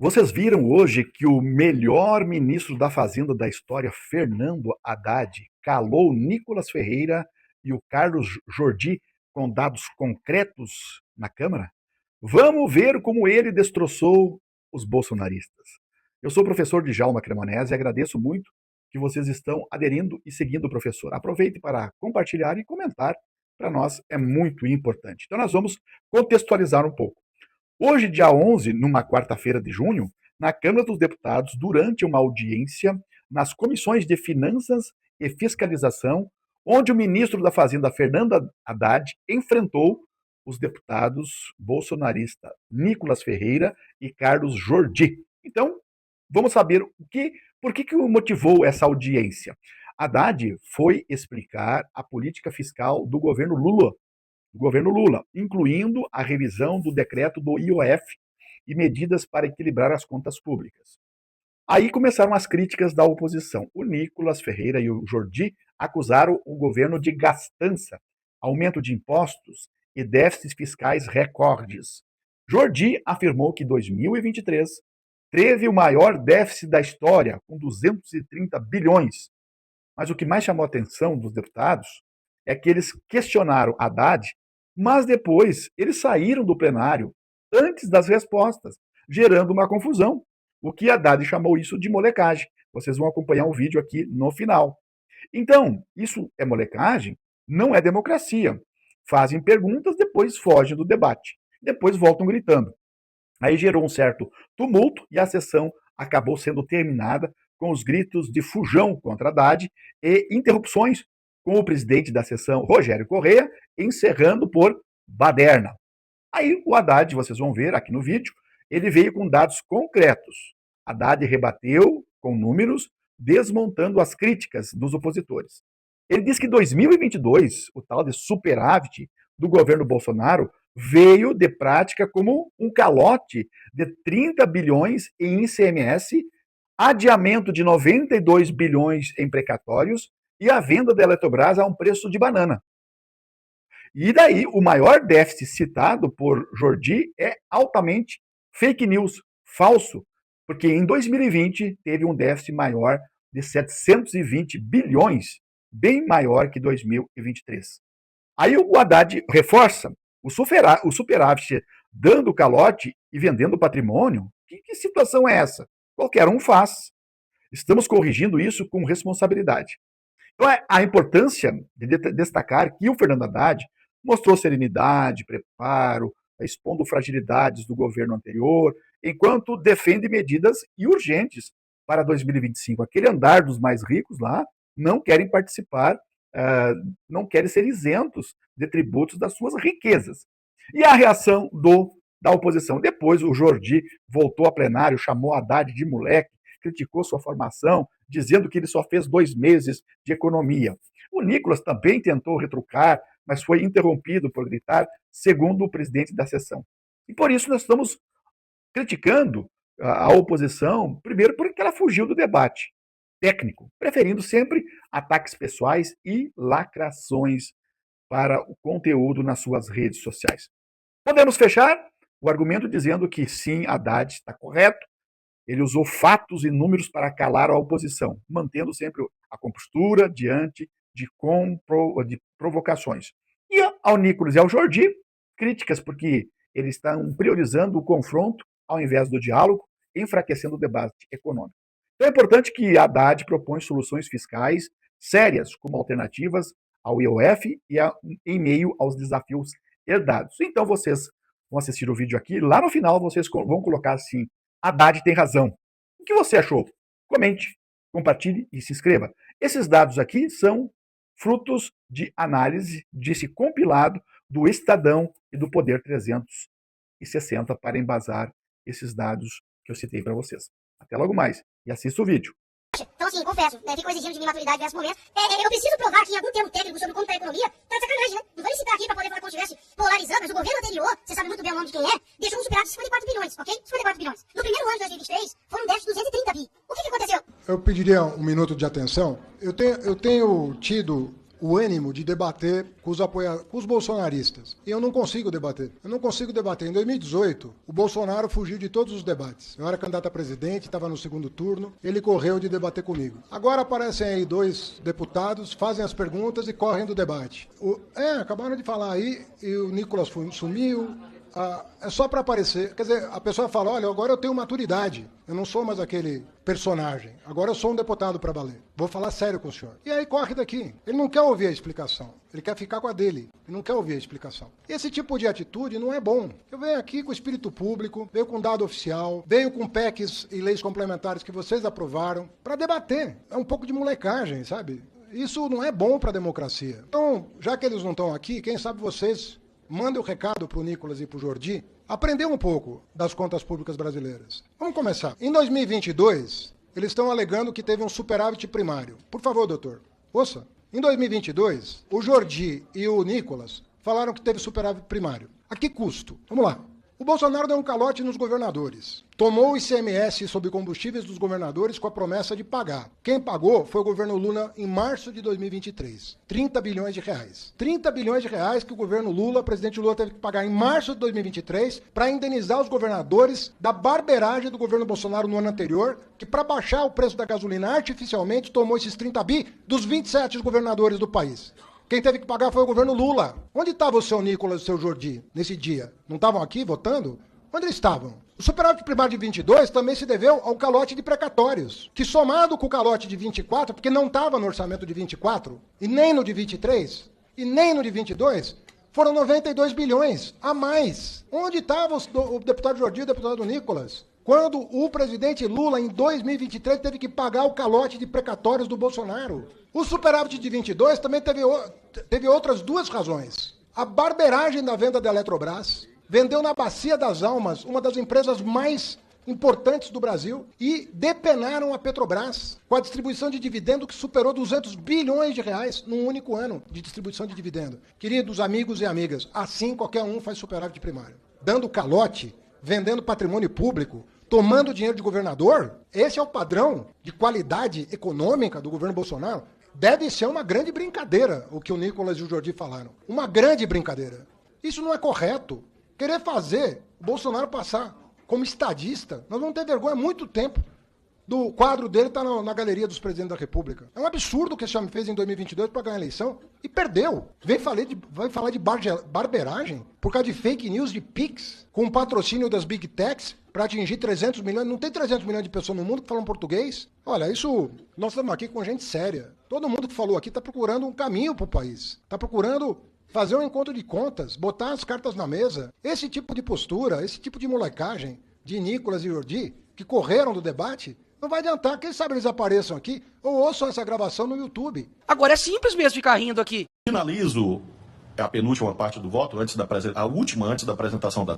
Vocês viram hoje que o melhor ministro da Fazenda da história, Fernando Haddad, calou Nicolas Ferreira e o Carlos Jordi com dados concretos na Câmara? Vamos ver como ele destroçou os bolsonaristas. Eu sou o professor Djalma Cremonese e agradeço muito que vocês estão aderindo e seguindo o professor. Aproveite para compartilhar e comentar, para nós é muito importante. Então nós vamos contextualizar um pouco. Hoje, dia 11, numa quarta-feira de junho, na Câmara dos Deputados, durante uma audiência nas comissões de Finanças e Fiscalização, onde o ministro da Fazenda, Fernando Haddad, enfrentou os deputados bolsonaristas Nicolas Ferreira e Carlos Jordi. Então, vamos saber por que motivou essa audiência. Haddad foi explicar a política fiscal do governo Lula, incluindo a revisão do decreto do IOF e medidas para equilibrar as contas públicas. Aí começaram as críticas da oposição. O Nicolas Ferreira e o Jordi acusaram o governo de gastança, aumento de impostos e déficits fiscais recordes. Jordi afirmou que 2023 teve o maior déficit da história, com 230 bilhões. Mas o que mais chamou a atenção dos deputados é que eles questionaram Haddad, mas depois eles saíram do plenário antes das respostas, gerando uma confusão. O que Haddad chamou isso de molecagem. Vocês vão acompanhar o vídeo aqui no final. Então, isso é molecagem? Não é democracia. Fazem perguntas, depois fogem do debate. Depois voltam gritando. Aí gerou um certo tumulto e a sessão acabou sendo terminada com os gritos de fujão contra Haddad e interrupções com o presidente da sessão, Rogério Correia, encerrando por baderna. Aí o Haddad, vocês vão ver aqui no vídeo, ele veio com dados concretos. Haddad rebateu com números, desmontando as críticas dos opositores. Ele diz que 2022, o tal de superávit do governo Bolsonaro, veio de prática como um calote de 30 bilhões em ICMS, adiamento de 92 bilhões em precatórios e a venda da Eletrobras a um preço de banana. E daí, o maior déficit citado por Jordi é altamente fake news, falso, porque em 2020 teve um déficit maior de 720 bilhões, bem maior que 2023. Aí o Haddad reforça o superávit dando calote e vendendo patrimônio. Que situação é essa? Qualquer um faz. Estamos corrigindo isso com responsabilidade. Então, a importância de destacar que o Fernando Haddad mostrou serenidade, preparo, expondo fragilidades do governo anterior, enquanto defende medidas urgentes para 2025. Aquele andar dos mais ricos lá não querem participar, não querem ser isentos de tributos das suas riquezas. E a reação da oposição? Depois o Jordi voltou a plenário, chamou Haddad de moleque, criticou sua formação, dizendo que ele só fez 2 meses de economia. O Nicolas também tentou retrucar, mas foi interrompido por gritar, segundo o presidente da sessão. E por isso nós estamos criticando a oposição, primeiro porque ela fugiu do debate técnico, preferindo sempre ataques pessoais e lacrações para o conteúdo nas suas redes sociais. Podemos fechar o argumento dizendo que sim, Haddad está correto, ele usou fatos e números para calar a oposição, mantendo sempre a compostura diante de provocações. E ao Nicolas e ao Jordi, críticas, porque eles estão priorizando o confronto ao invés do diálogo, enfraquecendo o debate econômico. Então é importante que Haddad propõe soluções fiscais sérias como alternativas ao IOF e em meio aos desafios herdados. Então vocês vão assistir o vídeo aqui, lá no final vocês vão colocar assim: Haddad tem razão. O que você achou? Comente, compartilhe e se inscreva. Esses dados aqui são frutos de análise desse compilado do Estadão e do Poder 360 para embasar esses dados que eu citei para vocês. Até logo mais e assista o vídeo. Então, assim, confesso, ficou exigindo de mim maturidade em diversos momentos. Eu preciso provar que em algum termo técnico sobre como está a economia, tá de sacanagem, né? Não vou citar aqui para poder falar como se estivesse polarizando, mas o governo anterior, você sabe muito bem o nome de quem é, deixou um superávit de 54 bilhões, ok? 54 bilhões. No primeiro ano de 2023, foram um déficit de 230 bi. O que aconteceu? Eu pediria um minuto de atenção. Eu tenho tido o ânimo de debater com os bolsonaristas. E eu não consigo debater. Em 2018, o Bolsonaro fugiu de todos os debates. Eu era candidato a presidente, estava no segundo turno, ele correu de debater comigo. Agora aparecem aí 2 deputados, fazem as perguntas e correm do debate. Acabaram de falar aí, e o Nicolas sumiu. É só para aparecer. Quer dizer, a pessoa fala, olha, agora eu tenho maturidade. Eu não sou mais aquele personagem. Agora eu sou um deputado para valer. Vou falar sério com o senhor. E aí corre daqui. Ele não quer ouvir a explicação. Ele quer ficar com a dele. Ele não quer ouvir a explicação. Esse tipo de atitude não é bom. Eu venho aqui com espírito público, venho com dado oficial, venho com PECs e leis complementares que vocês aprovaram para debater. É um pouco de molecagem, sabe? Isso não é bom para a democracia. Então, já que eles não estão aqui, quem sabe vocês mandem o recado para o Nicolas e para o Jordi aprender um pouco das contas públicas brasileiras. Vamos começar. Em 2022, eles estão alegando que teve um superávit primário. Por favor, doutor, ouça. Em 2022, o Jordi e o Nicolas falaram que teve superávit primário. A que custo? Vamos lá. O Bolsonaro deu um calote nos governadores. Tomou o ICMS sobre combustíveis dos governadores com a promessa de pagar. Quem pagou foi o governo Lula em março de 2023. 30 bilhões de reais. 30 bilhões de reais que o governo Lula, o presidente Lula, teve que pagar em março de 2023 para indenizar os governadores da barberagem do governo Bolsonaro no ano anterior, que para baixar o preço da gasolina artificialmente tomou esses 30 bi dos 27 governadores do país. Quem teve que pagar foi o governo Lula. Onde estava o seu Nicolas e o seu Jordi nesse dia? Não estavam aqui votando? Onde eles estavam? O superávit primário de 22 também se deveu ao calote de precatórios, que somado com o calote de 24, porque não estava no orçamento de 24, e nem no de 23, e nem no de 22, foram 92 bilhões a mais. Onde estava o deputado Jordi e o deputado Nicolas? Quando o presidente Lula, em 2023, teve que pagar o calote de precatórios do Bolsonaro. O superávit de 22 também teve outras 2 razões. A barberagem da venda da Eletrobras, vendeu na Bacia das Almas, uma das empresas mais importantes do Brasil, e depenaram a Petrobras com a distribuição de dividendo que superou 200 bilhões de reais num único ano de distribuição de dividendo. Queridos amigos e amigas, assim qualquer um faz superávit primário. Dando calote, vendendo patrimônio público, tomando dinheiro de governador, esse é o padrão de qualidade econômica do governo Bolsonaro. Deve ser uma grande brincadeira o que o Nicolas e o Jordi falaram. Uma grande brincadeira. Isso não é correto. Querer fazer o Bolsonaro passar como estadista, nós vamos ter vergonha há muito tempo do quadro dele estar na galeria dos presidentes da República. É um absurdo o que esse homem fez em 2022 para ganhar a eleição e perdeu. Vai falar de barberagem por causa de fake news de Pix, com o patrocínio das Big Techs para atingir 300 milhões. Não tem 300 milhões de pessoas no mundo que falam português? Olha, nós estamos aqui com gente séria. Todo mundo que falou aqui está procurando um caminho para o país. Está procurando fazer um encontro de contas, botar as cartas na mesa. Esse tipo de postura, esse tipo de molecagem de Nicolas e Jordi, que correram do debate, não vai adiantar. Quem sabe eles apareçam aqui ou ouçam essa gravação no YouTube. Agora é simples mesmo ficar rindo aqui. Finalizo a penúltima parte do voto, a última antes da apresentação da